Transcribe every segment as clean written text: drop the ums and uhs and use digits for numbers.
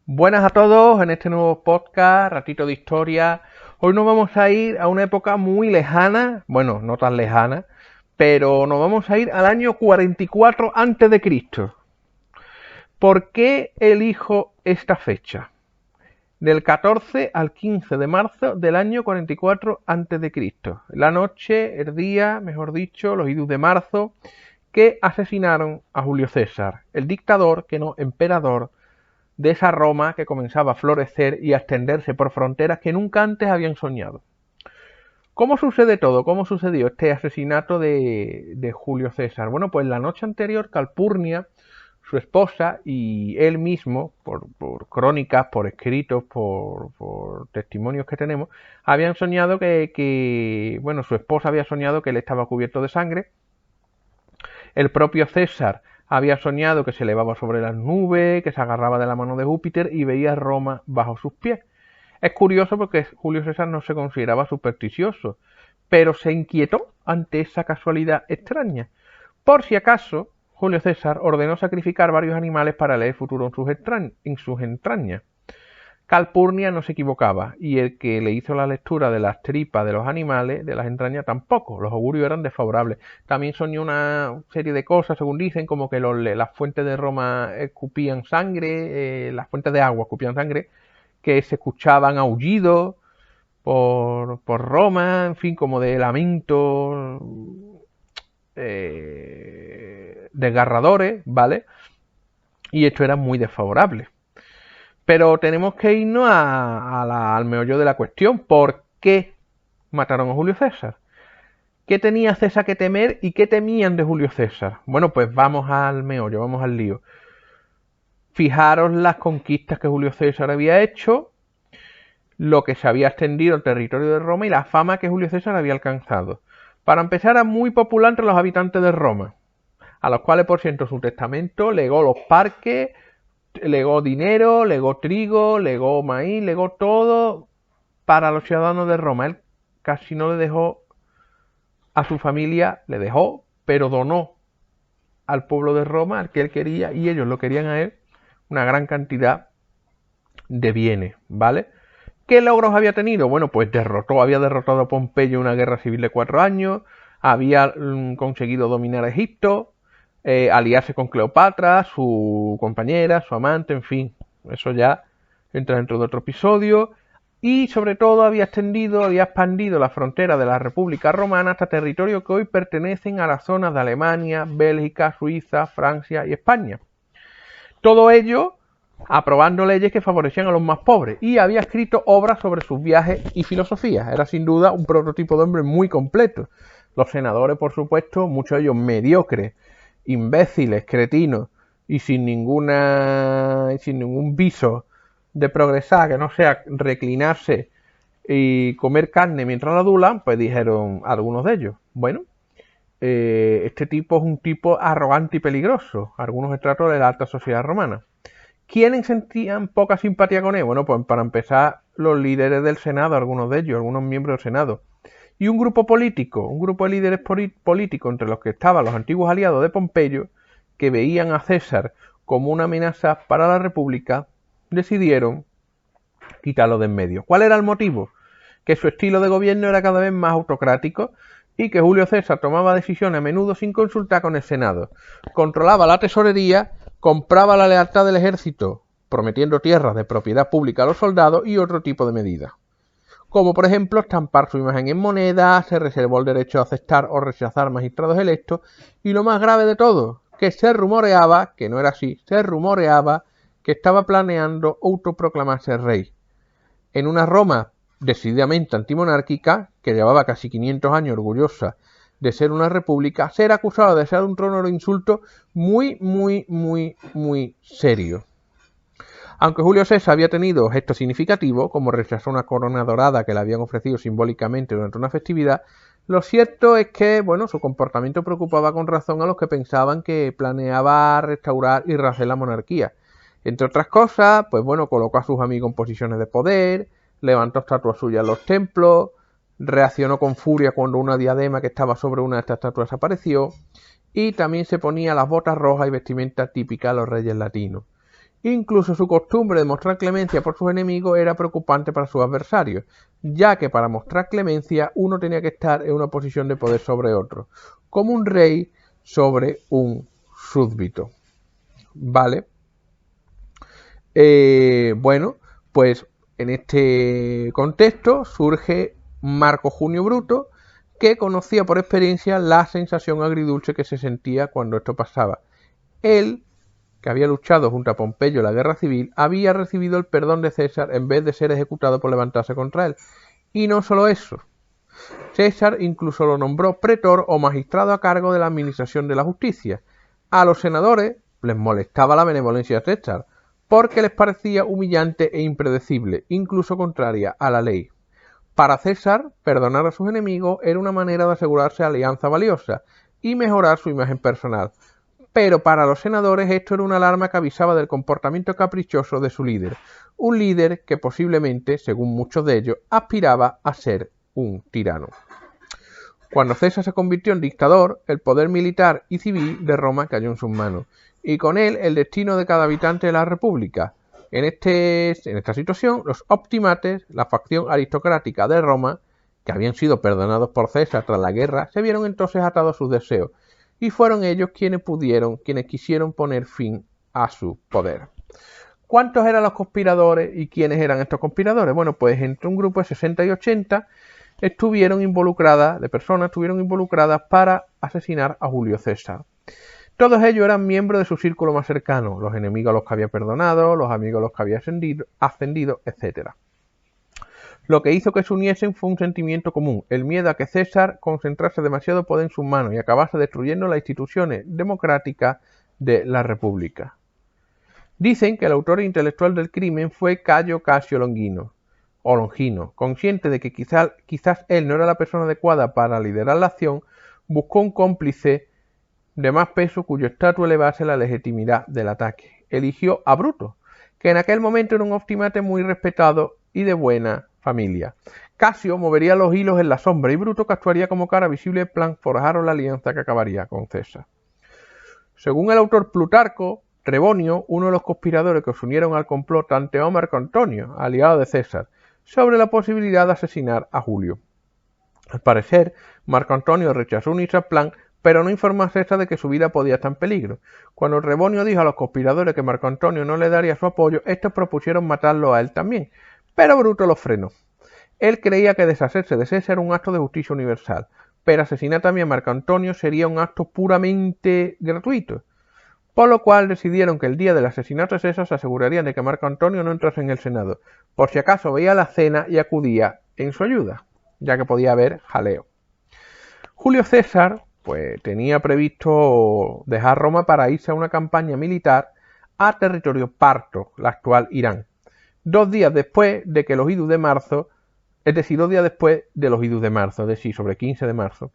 Buenas a todos en este nuevo podcast, Ratito de Historia. Hoy nos vamos a ir a una época muy lejana, bueno, no tan lejana, pero nos vamos a ir al año 44 a.C. ¿Por qué elijo esta fecha? Del 14 al 15 de marzo del año 44 a.C. La noche, el día, mejor dicho, los idus de marzo, que asesinaron a Julio César, el dictador, que no emperador, de esa Roma que comenzaba a florecer y a extenderse por fronteras que nunca antes habían soñado. ¿Cómo sucede todo? ¿Cómo sucedió este asesinato de Julio César? Bueno, pues la noche anterior Calpurnia, su esposa, y él mismo, por crónicas, por escritos, por testimonios que tenemos, habían soñado bueno, su esposa había soñado que él estaba cubierto de sangre. El propio César había soñado que se elevaba sobre las nubes, que se agarraba de la mano de Júpiter y veía Roma bajo sus pies. Es curioso porque Julio César no se consideraba supersticioso, pero se inquietó ante esa casualidad extraña. Por si acaso, Julio César ordenó sacrificar varios animales para leer el futuro en sus entrañas. Calpurnia no se equivocaba, y el que le hizo la lectura de las tripas de los animales, de las entrañas, tampoco. Los augurios eran desfavorables. También soñó una serie de cosas, según dicen, como que las fuentes de Roma escupían sangre, las fuentes de agua escupían sangre, que se escuchaban aullidos por Roma, en fin, como de lamentos desgarradores, ¿vale? Y esto era muy desfavorable. Pero tenemos que irnos al meollo de la cuestión. ¿Por qué mataron a Julio César? ¿Qué tenía César que temer y qué temían de Julio César? Bueno, pues vamos al meollo, vamos al lío. Fijaros las conquistas que Julio César había hecho, lo que se había extendido al territorio de Roma y la fama que Julio César había alcanzado. Para empezar, era muy popular entre los habitantes de Roma, a los cuales, por cierto, su testamento legó los parques, legó dinero, legó trigo, legó maíz, legó todo para los ciudadanos de Roma. Él casi no le dejó a su familia, le dejó, pero donó al pueblo de Roma, al que él quería, y ellos lo querían a él, una gran cantidad de bienes, ¿vale? ¿Qué logros había tenido? Bueno, pues había derrotado a Pompeyo en una guerra civil de 4 años, había conseguido dominar Egipto, aliarse con Cleopatra, su compañera, su amante, en fin, eso ya entra dentro de otro episodio. Y sobre todo había expandido la frontera de la República Romana hasta territorios que hoy pertenecen a las zonas de Alemania, Bélgica, Suiza, Francia y España. Todo ello aprobando leyes que favorecían a los más pobres, y había escrito obras sobre sus viajes y filosofía. Era sin duda un prototipo de hombre muy completo. Los senadores, por supuesto, muchos de ellos mediocres, imbéciles, cretinos y sin ningún viso de progresar que no sea reclinarse y comer carne mientras la adulan, pues dijeron algunos de ellos, bueno, este tipo es un tipo arrogante y peligroso, algunos estratos de la alta sociedad romana. ¿Quiénes sentían poca simpatía con él? Bueno, pues para empezar, los líderes del Senado, algunos de ellos, algunos miembros del Senado, y un grupo de líderes políticos, entre los que estaban los antiguos aliados de Pompeyo, que veían a César como una amenaza para la República, decidieron quitarlo de en medio. ¿Cuál era el motivo? Que su estilo de gobierno era cada vez más autocrático y que Julio César tomaba decisiones a menudo sin consultar con el Senado. Controlaba la tesorería, compraba la lealtad del ejército, prometiendo tierras de propiedad pública a los soldados y otro tipo de medidas. Como por ejemplo estampar su imagen en moneda, se reservó el derecho a aceptar o rechazar magistrados electos, y lo más grave de todo, que se rumoreaba, que no era así, se rumoreaba que estaba planeando autoproclamarse rey. En una Roma decididamente antimonárquica, que llevaba casi 500 años orgullosa de ser una república, ser acusado de desear un trono era un insulto muy, muy, muy, muy serio. Aunque Julio César había tenido gestos significativos, como rechazar una corona dorada que le habían ofrecido simbólicamente durante una festividad, lo cierto es que, bueno, su comportamiento preocupaba con razón a los que pensaban que planeaba restaurar y rehacer la monarquía. Entre otras cosas, pues bueno, colocó a sus amigos en posiciones de poder, levantó estatuas suyas en los templos, reaccionó con furia cuando una diadema que estaba sobre una de estas estatuas apareció, y también se ponía las botas rojas y vestimenta típica de los reyes latinos. Incluso su costumbre de mostrar clemencia por sus enemigos era preocupante para sus adversarios, ya que para mostrar clemencia uno tenía que estar en una posición de poder sobre otro, como un rey sobre un súbdito. ¿Vale? Bueno, pues en este contexto surge Marco Junio Bruto, que conocía por experiencia la sensación agridulce que se sentía cuando esto pasaba. Él, que había luchado junto a Pompeyo en la guerra civil, había recibido el perdón de César en vez de ser ejecutado por levantarse contra él. Y no solo eso, César incluso lo nombró pretor o magistrado a cargo de la administración de la justicia. A los senadores les molestaba la benevolencia de César, porque les parecía humillante e impredecible, incluso contraria a la ley. Para César, perdonar a sus enemigos era una manera de asegurarse alianza valiosa y mejorar su imagen personal. Pero para los senadores esto era una alarma que avisaba del comportamiento caprichoso de su líder, un líder que posiblemente, según muchos de ellos, aspiraba a ser un tirano. Cuando César se convirtió en dictador, el poder militar y civil de Roma cayó en sus manos, y con él el destino de cada habitante de la república. En esta situación, los optimates, la facción aristocrática de Roma, que habían sido perdonados por César tras la guerra, se vieron entonces atados a sus deseos, y fueron ellos quienes quisieron poner fin a su poder. ¿Cuántos eran los conspiradores y quiénes eran estos conspiradores? Bueno, pues entre un grupo de 60 y 80 estuvieron involucradas para asesinar a Julio César. Todos ellos eran miembros de su círculo más cercano, los enemigos a los que había perdonado, los amigos a los que había ascendido, etc. Lo que hizo que se uniesen fue un sentimiento común, el miedo a que César concentrase demasiado poder en sus manos y acabase destruyendo las instituciones democráticas de la República. Dicen que el autor intelectual del crimen fue Cayo Casio Longino, consciente de que quizás él no era la persona adecuada para liderar la acción, buscó un cómplice de más peso cuyo estatus elevase la legitimidad del ataque. Eligió a Bruto, que en aquel momento era un optimate muy respetado y de buena familia. Casio movería los hilos en la sombra y Bruto que actuaría como cara visible en plan forjaron la alianza que acabaría con César. Según el autor Plutarco, Trebonio, uno de los conspiradores que se unieron al complot, tanteó a Marco Antonio, aliado de César, sobre la posibilidad de asesinar a Julio. Al parecer, Marco Antonio rechazó unirse al plan, pero no informó a César de que su vida podía estar en peligro. Cuando Trebonio dijo a los conspiradores que Marco Antonio no le daría su apoyo, estos propusieron matarlo a él también, pero Bruto los frenó. Él creía que deshacerse de César era un acto de justicia universal, pero asesinar también a Marco Antonio sería un acto puramente gratuito, por lo cual decidieron que el día del asesinato de César se asegurarían de que Marco Antonio no entrase en el Senado, por si acaso veía la cena y acudía en su ayuda, ya que podía haber jaleo. Julio César pues tenía previsto dejar Roma para irse a una campaña militar a territorio parto, la actual Irán, 2 días después de que los idus de marzo, es decir, sobre 15 de marzo.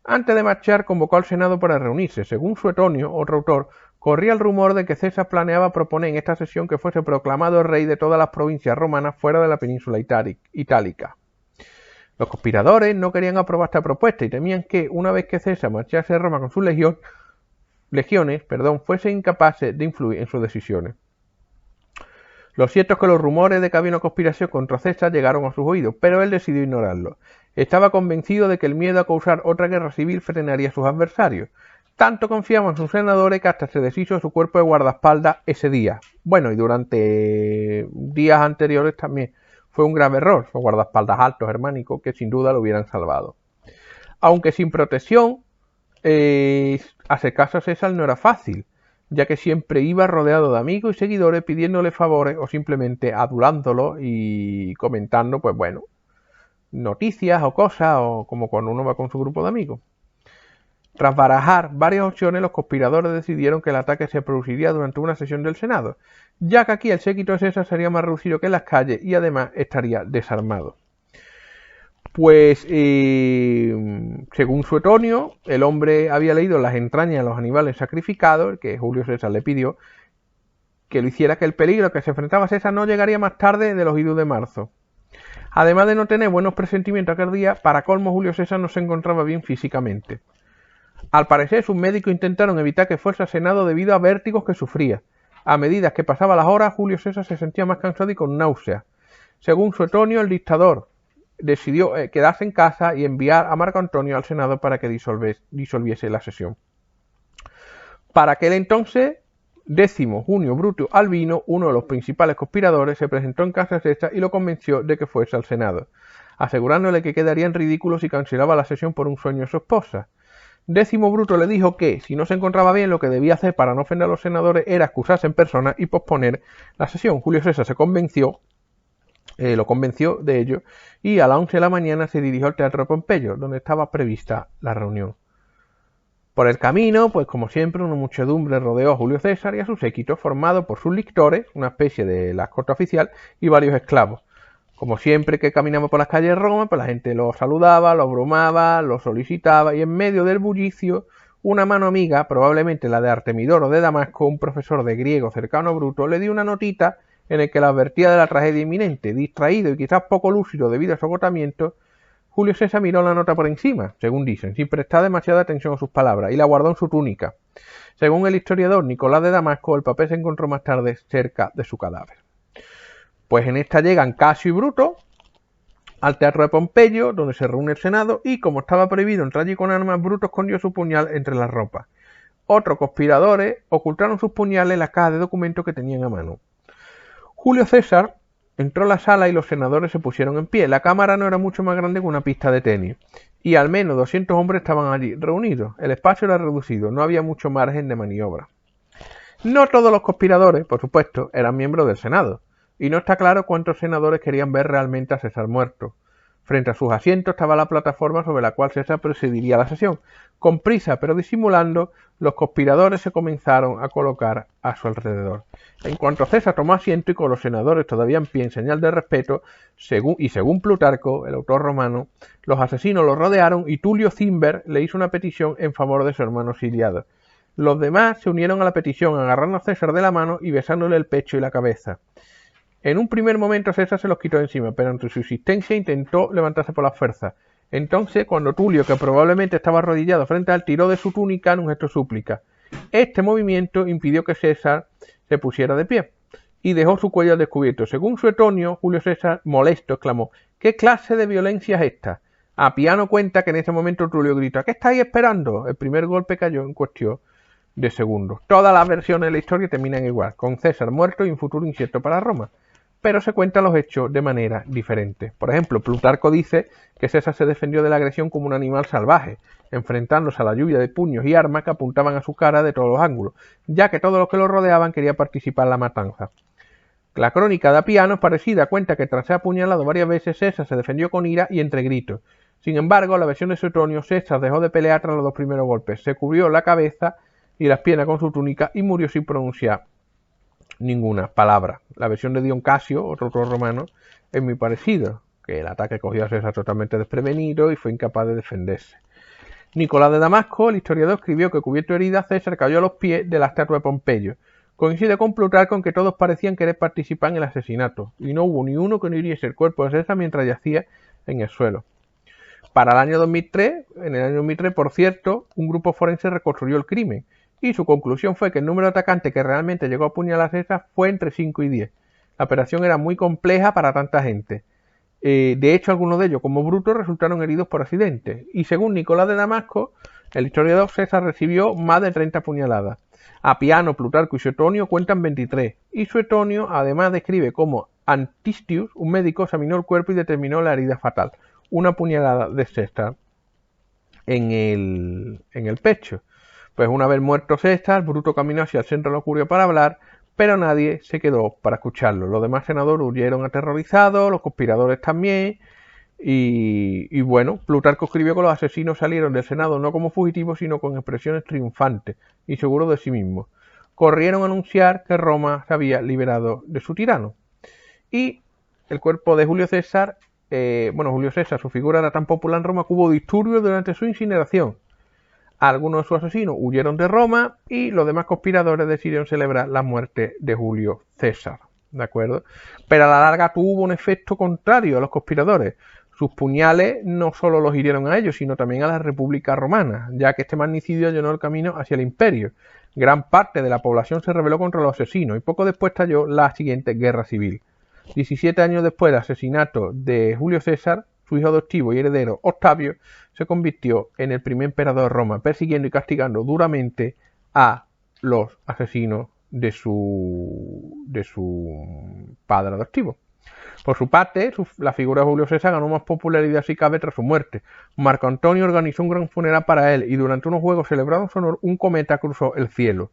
Antes de marchar convocó al Senado para reunirse. Según Suetonio, otro autor, corría el rumor de que César planeaba proponer en esta sesión que fuese proclamado rey de todas las provincias romanas fuera de la península itálica. Los conspiradores no querían aprobar esta propuesta y temían que, una vez que César marchase a Roma con sus legiones, fuesen incapaces de influir en sus decisiones. Lo cierto es que los rumores de que había una conspiración contra César llegaron a sus oídos, pero él decidió ignorarlos. Estaba convencido de que el miedo a causar otra guerra civil frenaría a sus adversarios. Tanto confiaba en sus senadores que hasta se deshizo de su cuerpo de guardaespaldas ese día. Bueno, y durante días anteriores también. Fue un grave error, son guardaespaldas altos germánicos que sin duda lo hubieran salvado. Aunque sin protección, hacer caso a César no era fácil, ya que siempre iba rodeado de amigos y seguidores pidiéndole favores o simplemente adulándolo y comentando, noticias o cosas, o como cuando uno va con su grupo de amigos. Tras barajar varias opciones, los conspiradores decidieron que el ataque se produciría durante una sesión del Senado, ya que aquí el séquito de César sería más reducido que en las calles y además estaría desarmado. Pues, según Suetonio, el hombre había leído las entrañas de los animales sacrificados, que Julio César le pidió que lo hiciera, que el peligro que se enfrentaba a César no llegaría más tarde de los idus de marzo. Además de no tener buenos presentimientos aquel día, para colmo Julio César no se encontraba bien físicamente. Al parecer, sus médicos intentaron evitar que fuese al Senado debido a vértigos que sufría. A medida que pasaban las horas, Julio César se sentía más cansado y con náuseas. Según Suetonio, el dictador decidió quedarse en casa y enviar a Marco Antonio al Senado para que disolviese la sesión. Para aquel entonces, Junio Bruto Albino, uno de los principales conspiradores, se presentó en casa de César y lo convenció de que fuese al Senado, asegurándole que quedaría en ridículo si cancelaba la sesión por un sueño de su esposa. Bruto le dijo que, si no se encontraba bien, lo que debía hacer para no ofender a los senadores era excusarse en persona y posponer la sesión. Julio César lo convenció de ello y a las 11 de la mañana se dirigió al Teatro Pompeyo, donde estaba prevista la reunión. Por el camino, pues como siempre, una muchedumbre rodeó a Julio César y a su séquito, formado por sus lictores, una especie de la corte oficial, y varios esclavos. Como siempre que caminaba por las calles de Roma, pues la gente lo saludaba, lo bromaba, lo solicitaba, y en medio del bullicio, una mano amiga, probablemente la de Artemidoro de Damasco, un profesor de griego cercano a Bruto, le dio una notita en el que le advertía de la tragedia inminente. Distraído y quizás poco lúcido debido a su agotamiento, Julio César miró la nota por encima, según dicen, sin prestar demasiada atención a sus palabras, y la guardó en su túnica. Según el historiador Nicolás de Damasco, el papel se encontró más tarde cerca de su cadáver. Pues en esta llegan Casio y Bruto al Teatro de Pompeyo, donde se reúne el Senado, y como estaba prohibido entrar allí con armas, Bruto escondió su puñal entre las ropas. Otros conspiradores ocultaron sus puñales en las cajas de documentos que tenían a mano. Julio César entró a la sala y los senadores se pusieron en pie. La cámara no era mucho más grande que una pista de tenis, y al menos 200 hombres estaban allí reunidos. El espacio era reducido, no había mucho margen de maniobra. No todos los conspiradores, por supuesto, eran miembros del Senado, y no está claro cuántos senadores querían ver realmente a César muerto. Frente a sus asientos estaba la plataforma sobre la cual César presidiría la sesión. Con prisa pero disimulando, los conspiradores se comenzaron a colocar a su alrededor. En cuanto César tomó asiento y con los senadores todavía en pie en señal de respeto, según Plutarco, el autor romano, los asesinos lo rodearon y Tulio Cimber le hizo una petición en favor de su hermano exiliado. Los demás se unieron a la petición agarrando a César de la mano y besándole el pecho y la cabeza. En un primer momento César se los quitó encima, pero ante su insistencia intentó levantarse por la fuerza. Entonces, cuando Tulio, que probablemente estaba arrodillado frente a él, tiró de su túnica en un gesto de súplica. Este movimiento impidió que César se pusiera de pie y dejó su cuello al descubierto. Según Suetonio, Julio César, molesto, exclamó: ¿qué clase de violencia es esta? Apiano cuenta que en ese momento Tulio gritó: ¿qué estáis esperando? El primer golpe cayó en cuestión de segundos. Todas las versiones de la historia terminan igual, con César muerto y un futuro incierto para Roma. Pero se cuentan los hechos de manera diferente. Por ejemplo, Plutarco dice que César se defendió de la agresión como un animal salvaje, enfrentándose a la lluvia de puños y armas que apuntaban a su cara de todos los ángulos, ya que todos los que lo rodeaban querían participar en la matanza. La crónica de Apiano es parecida, cuenta que tras ser apuñalado varias veces César se defendió con ira y entre gritos. Sin embargo, la versión de Suetonio, César dejó de pelear tras los dos primeros golpes, se cubrió la cabeza y las piernas con su túnica y murió sin pronunciar ninguna palabra. La versión de Dion Casio, otro autor romano, es muy parecido, que el ataque cogió a César totalmente desprevenido y fue incapaz de defenderse. Nicolás de Damasco, el historiador, escribió que cubierto de heridas César cayó a los pies de la estatua de Pompeyo. Coincide con Plutarco en que todos parecían querer participar en el asesinato, y no hubo ni uno que no hiriese el cuerpo de César mientras yacía en el suelo. Para el año 2003, por cierto, un grupo forense reconstruyó el crimen, y su conclusión fue que el número de atacantes que realmente llegó a apuñalar a César fue entre 5 y 10. La operación era muy compleja para tanta gente. De hecho, algunos de ellos, como Bruto, resultaron heridos por accidente. Y según Nicolás de Damasco, el historiador, César recibió más de 30 puñaladas. Apiano, Plutarco y Suetonio cuentan 23. Y Suetonio además describe cómo Antistius, un médico, examinó el cuerpo y determinó la herida fatal. Una puñalada de César en el pecho. Pues una vez muerto César, Bruto caminó hacia el centro de la curia para hablar, pero nadie se quedó para escucharlo. Los demás senadores huyeron aterrorizados, los conspiradores también, y bueno, Plutarco escribió que los asesinos salieron del Senado no como fugitivos, sino con expresiones triunfantes y seguros de sí mismos. Corrieron a anunciar que Roma se había liberado de su tirano. Y el cuerpo de Julio César, su figura era tan popular en Roma que hubo disturbios durante su incineración. Algunos de sus asesinos huyeron de Roma y los demás conspiradores decidieron celebrar la muerte de Julio César, ¿de acuerdo? Pero a la larga tuvo un efecto contrario a los conspiradores. Sus puñales no solo los hirieron a ellos, sino también a la República Romana, ya que este magnicidio allanó el camino hacia el imperio. Gran parte de la población se rebeló contra los asesinos y poco después estalló la siguiente guerra civil. 17 años después del asesinato de Julio César, su hijo adoptivo y heredero Octavio se convirtió en el primer emperador de Roma, persiguiendo y castigando duramente a los asesinos de su padre adoptivo. Por su parte, la figura de Julio César ganó más popularidad si cabe tras su muerte. Marco Antonio organizó un gran funeral para él y durante unos juegos celebrados en su honor un cometa cruzó el cielo.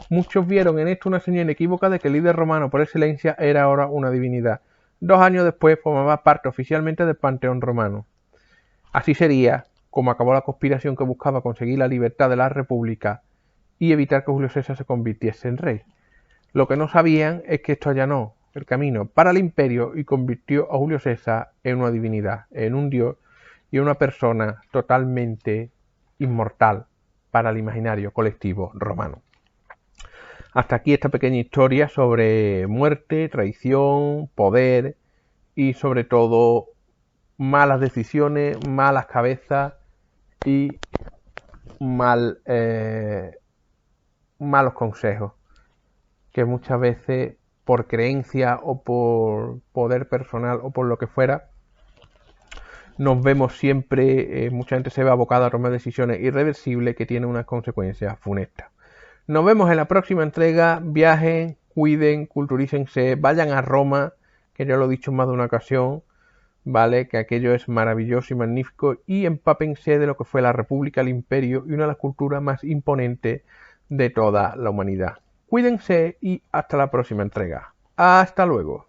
Muchos vieron en esto una señal inequívoca de que el líder romano por excelencia era ahora una divinidad. 2 años después formaba parte oficialmente del panteón romano. Así sería como acabó la conspiración que buscaba conseguir la libertad de la república y evitar que Julio César se convirtiese en rey. Lo que no sabían es que esto allanó el camino para el imperio y convirtió a Julio César en una divinidad, en un dios y en una persona totalmente inmortal para el imaginario colectivo romano. Hasta aquí esta pequeña historia sobre muerte, traición, poder y sobre todo malas decisiones, malas cabezas y malos consejos que muchas veces por creencia o por poder personal o por lo que fuera nos vemos siempre, mucha gente se ve abocada a tomar decisiones irreversibles que tienen unas consecuencias funestas. Nos vemos en la próxima entrega. Viajen, cuiden, culturícense, vayan a Roma, que ya lo he dicho en más de una ocasión, ¿vale? Que aquello es maravilloso y magnífico, y empápense de lo que fue la República, el Imperio y una de las culturas más imponentes de toda la humanidad. Cuídense y hasta la próxima entrega. Hasta luego.